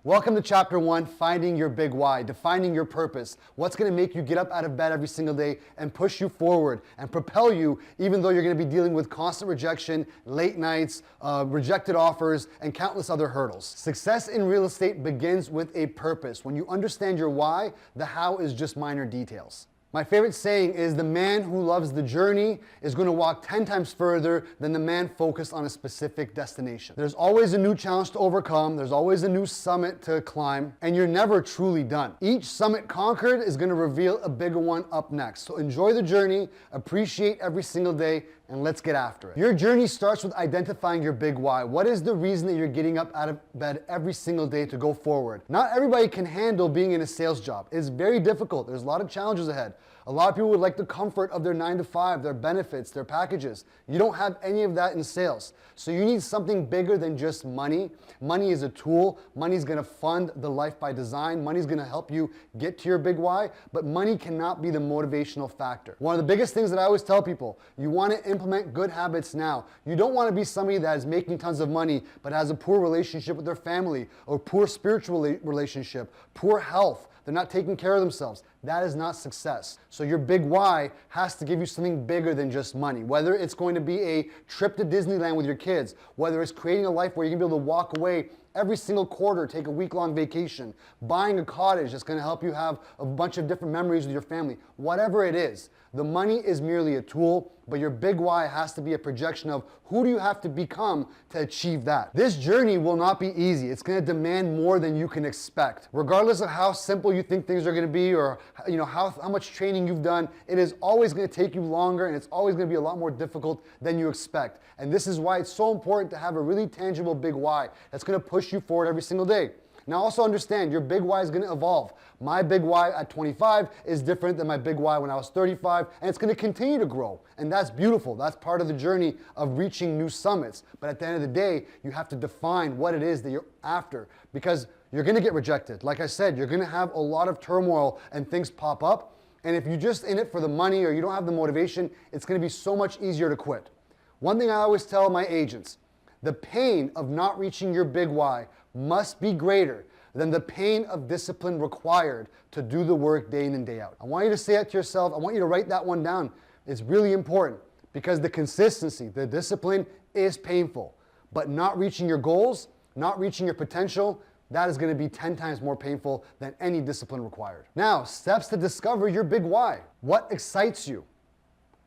Welcome to Chapter 1, Finding Your Big Why, defining your purpose. What's going to make you get up out of bed every single day and push you forward and propel you even though you're going to be dealing with constant rejection, late nights, rejected offers, and countless other hurdles. Success in real estate begins with a purpose. When you understand your why, the how is just minor details. My favorite saying is the man who loves the journey is going to walk 10 times further than the man focused on a specific destination. There's always a new challenge to overcome, there's always a new summit to climb, and you're never truly done. Each summit conquered is going to reveal a bigger one up next. So enjoy the journey, appreciate every single day, and let's get after it. Your journey starts with identifying your big why. What is the reason that you're getting up out of bed every single day to go forward? Not everybody can handle being in a sales job. It's very difficult. There's a lot of challenges ahead. A lot of people would like the comfort of their 9 to 5, their benefits, their packages. You don't have any of that in sales. So you need something bigger than just money. Money is a tool. Money is going to fund the life by design. Money is going to help you get to your big why, but money cannot be the motivational factor. One of the biggest things that I always tell people, you want to implement good habits now. You don't want to be somebody that is making tons of money but has a poor relationship with their family or poor spiritual relationship, poor health. They're not taking care of themselves. That is not success. So your big why has to give you something bigger than just money. Whether it's going to be a trip to Disneyland with your kids, whether it's creating a life where you're going to be able to walk away every single quarter, take a week-long vacation, buying a cottage that's going to help you have a bunch of different memories with your family, whatever it is. The money is merely a tool, but your big why has to be a projection of who do you have to become to achieve that. This journey will not be easy. It's going to demand more than you can expect. Regardless of how simple you think things are going to be or how much training you've done, it is always going to take you longer and it's always going to be a lot more difficult than you expect. And this is why it's so important to have a really tangible big why that's going to push you forward every single day. Now also understand your big why is going to evolve. My big why at 25 is different than my big why when I was 35, and it's going to continue to grow. And that's beautiful. That's part of the journey of reaching new summits. But at the end of the day, you have to define what it is that you're after, because you're going to get rejected. Like I said, you're going to have a lot of turmoil and things pop up. And if you're just in it for the money or you don't have the motivation, it's going to be so much easier to quit. One thing I always tell my agents, the pain of not reaching your big why must be greater than the pain of discipline required to do the work day in and day out. I want you to say that to yourself. I want you to write that one down. It's really important because the consistency, the discipline is painful, but not reaching your goals, not reaching your potential, that is going to be 10 times more painful than any discipline required. Now, steps to discover your big why. What excites you?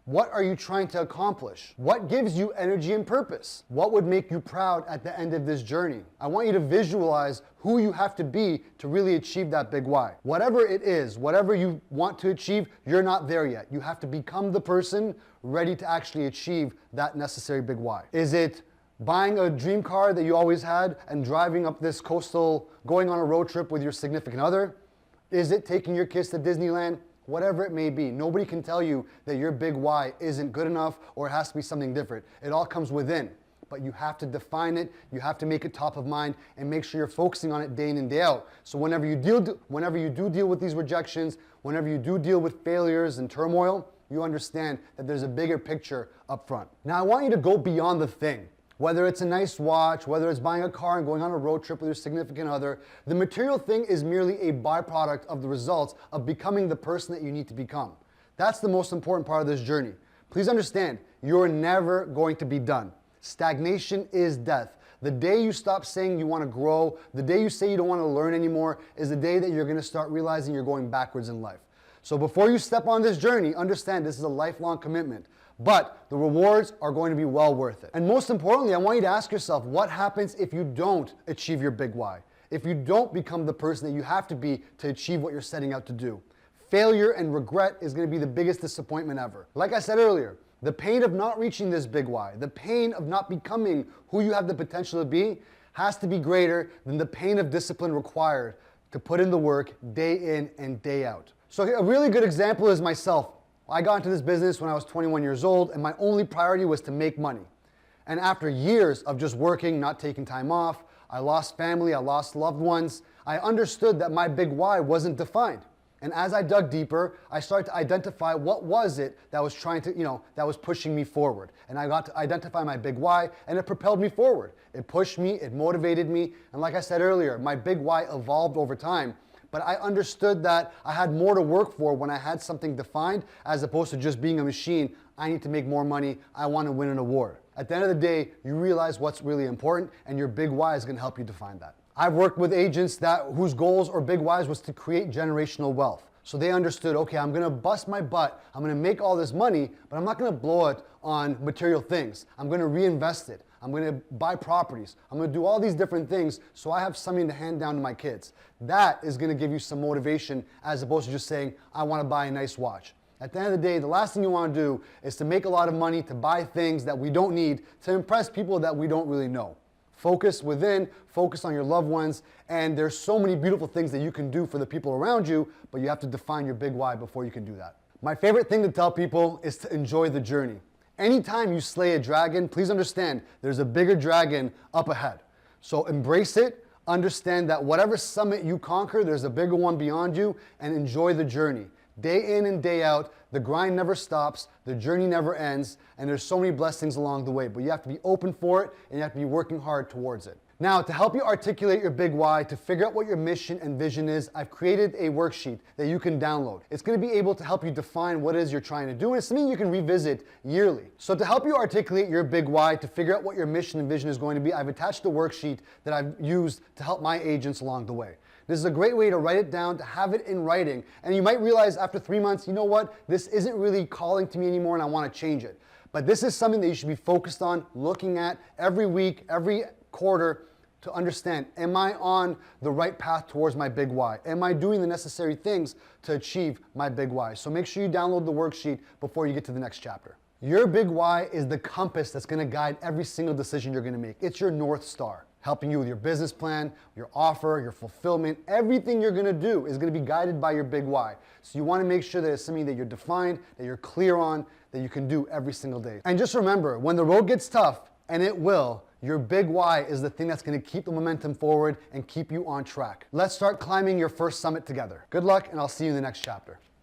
What are you trying to accomplish? What gives you energy and purpose? What would make you proud at the end of this journey? I want you to visualize who you have to be to really achieve that big why. Whatever it is, whatever you want to achieve, you're not there yet. You have to become the person ready to actually achieve that necessary big why. Is it buying a dream car that you always had and driving up this coastal, going on a road trip with your significant other? Is it taking your kids to Disneyland? Whatever it may be, nobody can tell you that your big why isn't good enough or it has to be something different. It all comes within, but you have to define it, you have to make it top of mind and make sure you're focusing on it day in and day out. So whenever you do deal with these rejections, whenever you do deal with failures and turmoil, you understand that there's a bigger picture up front. Now I want you to go beyond the thing. Whether it's a nice watch, whether it's buying a car and going on a road trip with your significant other, the material thing is merely a byproduct of the results of becoming the person that you need to become. That's the most important part of this journey. Please understand, you're never going to be done. Stagnation is death. The day you stop saying you want to grow, the day you say you don't want to learn anymore, is the day that you're going to start realizing you're going backwards in life. So before you step on this journey, understand this is a lifelong commitment. But the rewards are going to be well worth it. And most importantly, I want you to ask yourself, what happens if you don't achieve your big why? If you don't become the person that you have to be to achieve what you're setting out to do? Failure and regret is going to be the biggest disappointment ever. Like I said earlier, the pain of not reaching this big why, the pain of not becoming who you have the potential to be, has to be greater than the pain of discipline required to put in the work day in and day out. So a really good example is myself. I got into this business when I was 21 years old, and my only priority was to make money. And after years of just working, not taking time off, I lost family, I lost loved ones, I understood that my big why wasn't defined. And as I dug deeper, I started to identify what was it that was trying to, that was pushing me forward. And I got to identify my big why, and it propelled me forward. It pushed me, it motivated me, and like I said earlier, my big why evolved over time. But I understood that I had more to work for when I had something defined, as opposed to just being a machine. I need to make more money, I want to win an award. At the end of the day, you realize what's really important, and your big why is going to help you define that. I've worked with agents whose goals or big whys was to create generational wealth. So they understood, okay, I'm gonna bust my butt, I'm gonna make all this money, but I'm not gonna blow it on material things. I'm gonna reinvest it. I'm gonna buy properties. I'm gonna do all these different things so I have something to hand down to my kids. That is gonna give you some motivation as opposed to just saying, I wanna buy a nice watch. At the end of the day, the last thing you wanna do is to make a lot of money to buy things that we don't need to impress people that we don't really know. Focus within, focus on your loved ones, and there's so many beautiful things that you can do for the people around you, but you have to define your big why before you can do that. My favorite thing to tell people is to enjoy the journey. Anytime you slay a dragon, please understand there's a bigger dragon up ahead. So embrace it, understand that whatever summit you conquer, there's a bigger one beyond you, and enjoy the journey. Day in and day out, the grind never stops, the journey never ends, and there's so many blessings along the way, but you have to be open for it, and you have to be working hard towards it. Now, to help you articulate your big why, to figure out what your mission and vision is, I've created a worksheet that you can download. It's going to be able to help you define what it is you're trying to do, and it's something you can revisit yearly. So to help you articulate your big why, to figure out what your mission and vision is going to be, I've attached a worksheet that I've used to help my agents along the way. This is a great way to write it down, to have it in writing. And you might realize after 3 months, you know what, this isn't really calling to me anymore and I want to change it. But this is something that you should be focused on, looking at every week, every quarter, to understand, am I on the right path towards my big why? Am I doing the necessary things to achieve my big why? So make sure you download the worksheet before you get to the next chapter. Your big why is the compass that's going to guide every single decision you're going to make. It's your North Star, helping you with your business plan, your offer, your fulfillment. Everything you're going to do is going to be guided by your big why. So you want to make sure that it's something that you're defined, that you're clear on, that you can do every single day. And just remember, when the road gets tough, and it will, your big why is the thing that's going to keep the momentum forward and keep you on track. Let's start climbing your first summit together. Good luck, and I'll see you in the next chapter.